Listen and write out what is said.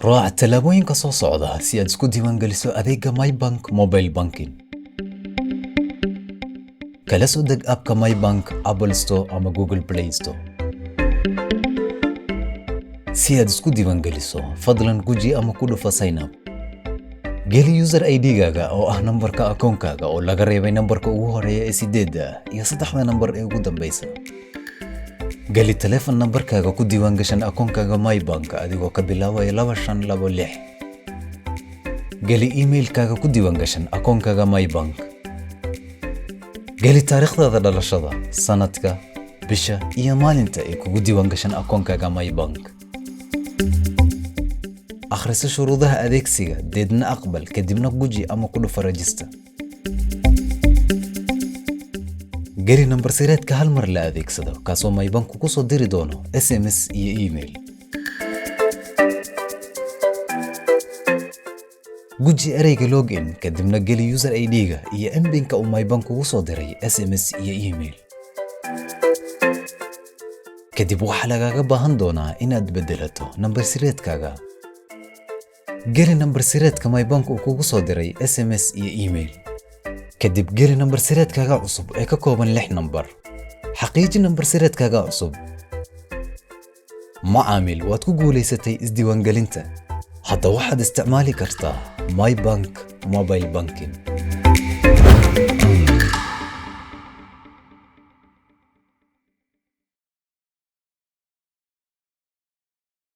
raac talaabooyinka soo socda si aad isku diiwaan-galiso adeegga MyBank Mobile Banking. kala soo deg appka MyBank Apple Store ama Google Play Store. si aad isku diiwaan-galiso fadlan guji ama ku dhufa sign up. geli user ID-gaaga oo ah nambarka akoonkaaga oo laga reebay nambarka ugu horeeya ee 8 iyo 3 nambar ee ugu dambaysa. geli telefoon nambarkaaga ku diiwaan gashan akoonkaaga MyBank adigoo ka bilaabaya 2526. geli emailkaaga ku diiwaan gashan akoonkaaga MyBank. geli taariikhdaada dhalashada, sanadka, bisha iyo maalinta ee kugu diiwaan gashan akoonkaaga MyBank. akhriso shuruudaha adeegsiga, deedna aqbal kadibna guji ama ku dhufa register. geli nambar sireedka hal mar la adeegsado kaasoo MyBank ku soo diri doono SMS iyo email. guji ereyga login kadibna geli user ID-ga iyo MPIN-ka uu MyBank kugu soo diray SMS iyo email. kadib waxaa lagaaga baahan doonaa inaad bedelato nambar sireedkaaga. geli nambar sireedka MyBank uu kugu soo diray SMS iyo email. kadib geli nambar sireedkaaga cusub ee ka kooban 6 nambar. xaqiiji nambar sireedkaaga cusub. macaamiil waad ku guulaysatay isdiiwaangelinta. hadda waxaad isticmaali kartaa MyBank Mobile Banking.